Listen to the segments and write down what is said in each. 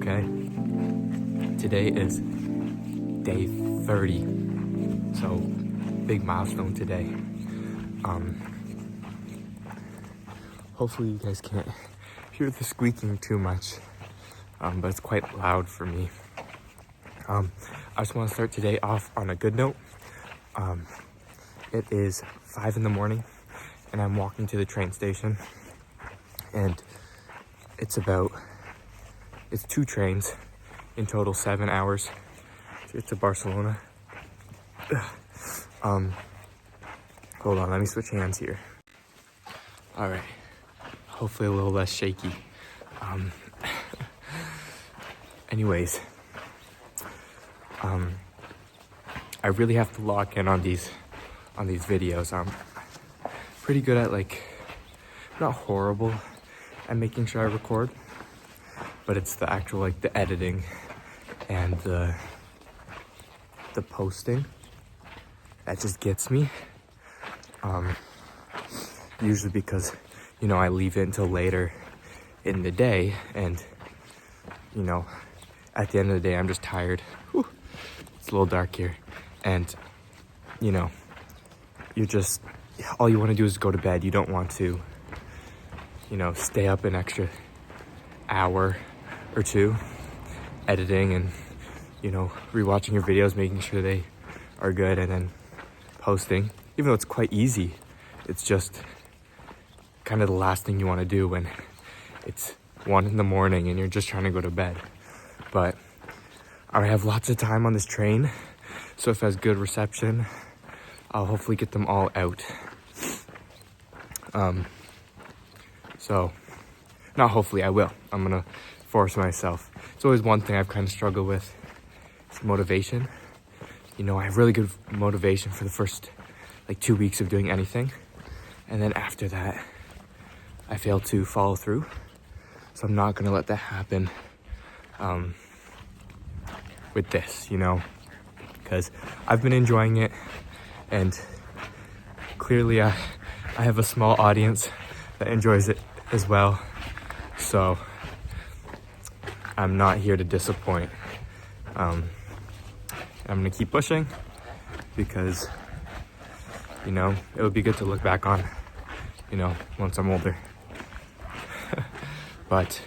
Okay, today is day 30, so big milestone today. Hopefully you guys can't hear the squeaking too much, but it's quite loud for me. I just want to start today off on a good note. It is 5 in the morning and I'm walking to the train station, and it's 2 trains, in total 7 hours to get to Barcelona. Hold on, let me switch hands here. All right, hopefully a little less shaky. Anyways, I really have to lock in on these videos. I'm pretty good at, not horrible at making sure I record, but it's the actual, the editing and the posting that just gets me. Usually because, I leave it until later in the day, and, at the end of the day, I'm just tired. Whew. It's a little dark here. And, all you want to do is go to bed. You don't want to, stay up an extra hour or two editing and, rewatching your videos, making sure they are good, and then posting. Even though it's quite easy, it's just kind of the last thing you want to do when it's 1 in the morning and you're just trying to go to bed. But I have lots of time on this train, so if it has good reception, I'll hopefully get them all out. So, not hopefully, I will. I'm gonna force myself. It's always one thing I've kind of struggled with. It's motivation. I have really good motivation for the first 2 weeks of doing anything. And then after that, I fail to follow through. So I'm not gonna let that happen with this, because I've been enjoying it, and clearly I have a small audience that enjoys it as well. So I'm not here to disappoint. I'm gonna keep pushing because, it would be good to look back on, once I'm older. But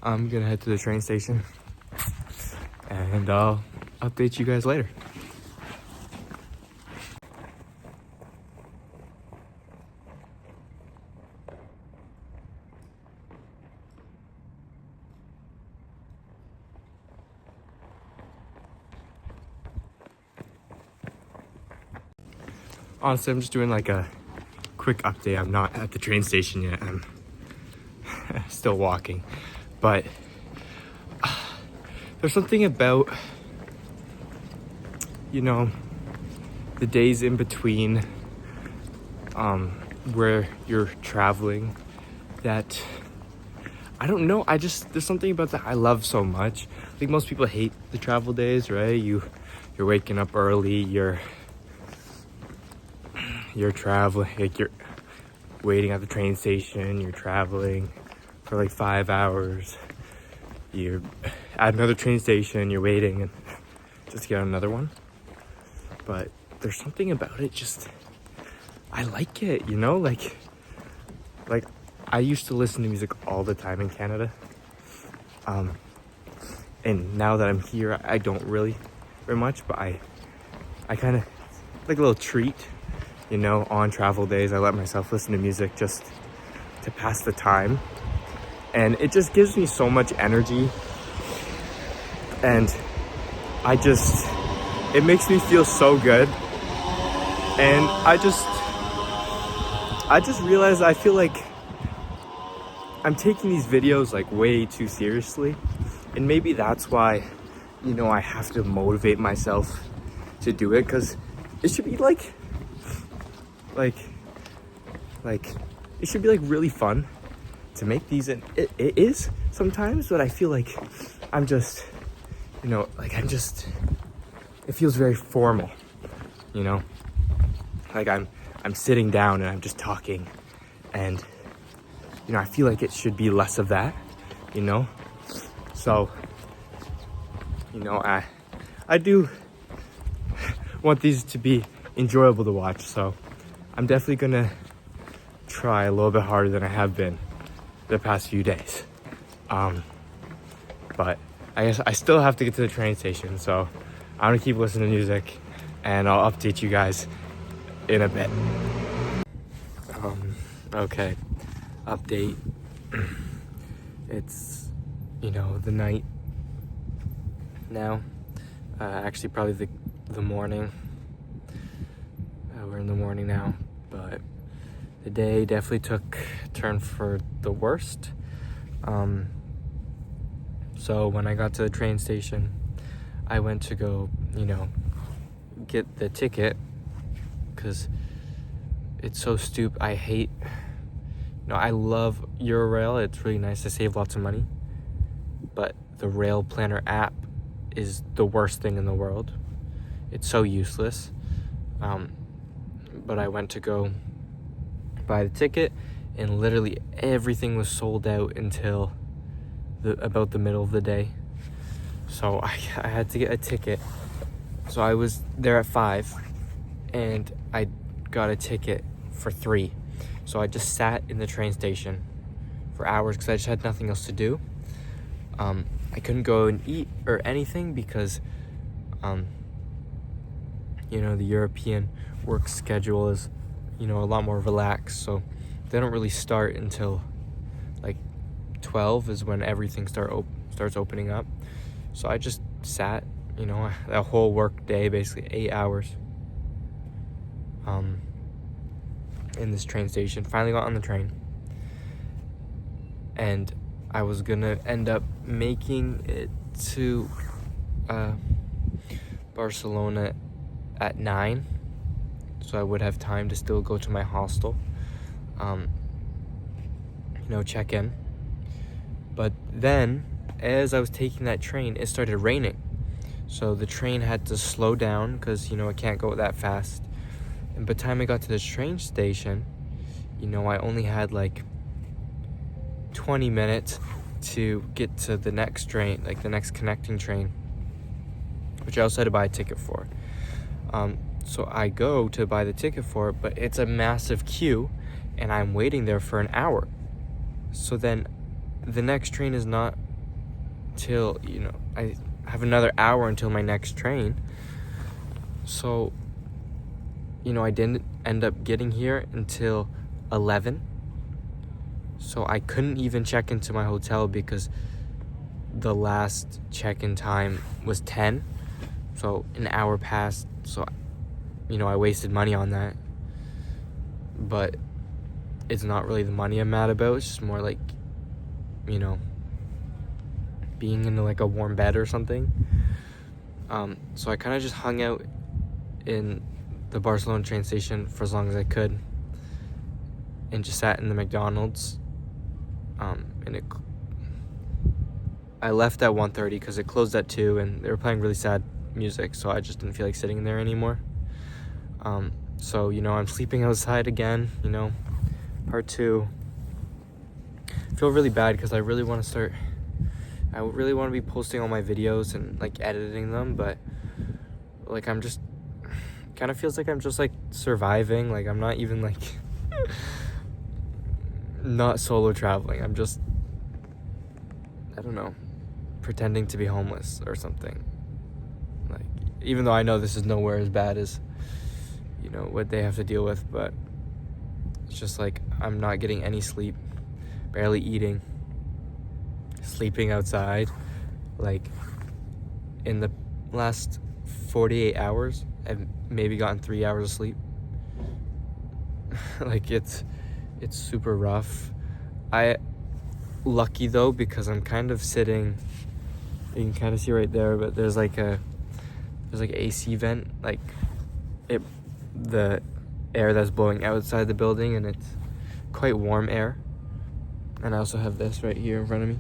I'm gonna head to the train station and I'll update you guys later. Honestly, I'm just doing a quick update. I'm not at the train station yet. I'm still walking. But there's something about, the days in between where you're traveling that, I don't know, there's something about that I love so much. I think most people hate the travel days, right? You're waking up early, you're traveling, you're waiting at the train station, you're traveling for 5 hours, you're at another train station, you're waiting and just to get on another one. But there's something about it, I like it, like I used to listen to music all the time in Canada, and now that I'm here, I don't really very much, but I kind of like a little treat. On travel days, I let myself listen to music just to pass the time. And it just gives me so much energy. And it makes me feel so good. And I just realized I feel like I'm taking these videos way too seriously. And maybe that's why, I have to motivate myself to do it, because it should be it should be really fun to make these, and it is sometimes, but I feel like I'm just, it feels very formal, I'm sitting down and I'm just talking, and I feel like it should be less of that you know? So, you know, I do want these to be enjoyable to watch, so I'm definitely gonna try a little bit harder than I have been the past few days. But I guess I still have to get to the train station, so I'm gonna keep listening to music and I'll update you guys in a bit. Okay, update. It's, you know, the night now. Actually, probably the morning. We're in the morning now, but the day definitely took a turn for the worst. So when I got to the train station, I went to go, you know, get the ticket, because it's so stupid. I hate, you know, I love Eurail. It's really nice to save lots of money, but the Rail Planner app is the worst thing in the world. It's so useless. But I went to go buy the ticket, and literally everything was sold out until about the middle of the day. So I had to get a ticket. So I was there at 5 and I got a ticket for 3. So I just sat in the train station for hours because I just had nothing else to do. I couldn't go and eat or anything because you know, the European work schedule is, you know, a lot more relaxed, so they don't really start until like 12 is when everything starts opening up. So I just sat, you know, that whole work day, basically 8 hours, in this train station. Finally got on the train, and I was gonna end up making it to Barcelona at 9, so I would have time to still go to my hostel, you know, check in. But then, as I was taking that train, it started raining. So the train had to slow down because, you know, it can't go that fast. And by the time I got to the train station, you know, I only had like 20 minutes to get to the next train, like the next connecting train, which I also had to buy a ticket for. So I go to buy the ticket for it, but it's a massive queue and I'm waiting there for an hour. So then the next train is not till, you know, I have another hour until my next train. So, you know, I didn't end up getting here until 11. So I couldn't even check into my hotel because the last check-in time was 10. So an hour passed. So, you know, I wasted money on that. But it's not really the money I'm mad about. It's just more like, you know, being in like a warm bed or something. So I kind of just hung out in the Barcelona train station for as long as I could, and just sat in the McDonald's. And I left at 1:30 because it closed at 2, and they were playing really sad music, so I just didn't feel like sitting in there anymore. So, you know, I'm sleeping outside again, you know, part 2. I feel really bad because I really want to be posting all my videos and like editing them, but like I'm just kind of feels like I'm just like surviving. Like I'm not even like not solo traveling. I'm just, I don't know, pretending to be homeless or something. Like, even though I know this is nowhere as bad as, you know, what they have to deal with, but it's just like I'm not getting any sleep, barely eating, sleeping outside. Like in the last 48 hours, I've maybe gotten 3 hours of sleep. Like it's super rough. Lucky though, because I'm kind of sitting, you can kind of see right there, but there's like AC vent, like the air that's blowing outside the building, and it's quite warm air. And I also have this right here in front of me.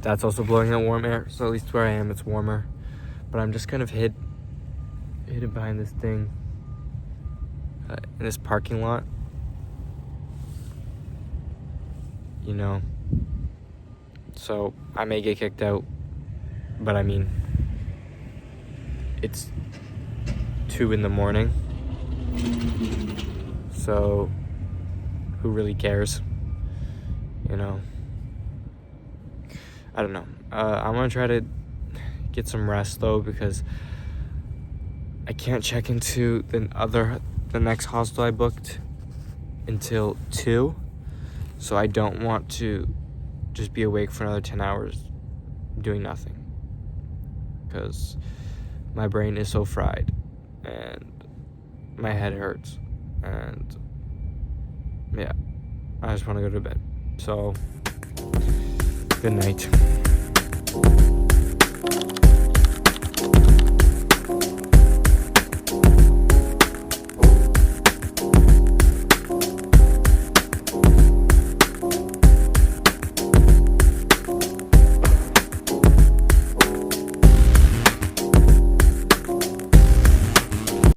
That's also blowing out warm air, so at least where I am it's warmer. But I'm just kind of hidden behind this thing in this parking lot. You know, So I may get kicked out, but I mean, it's 2 in the morning, so who really cares? You know, I don't know. I'm gonna try to get some rest though, because I can't check into the next hostel I booked until 2, so I don't want to just be awake for another 10 hours doing nothing, because my brain is so fried and my head hurts, and yeah, I just want to go to bed. So good night.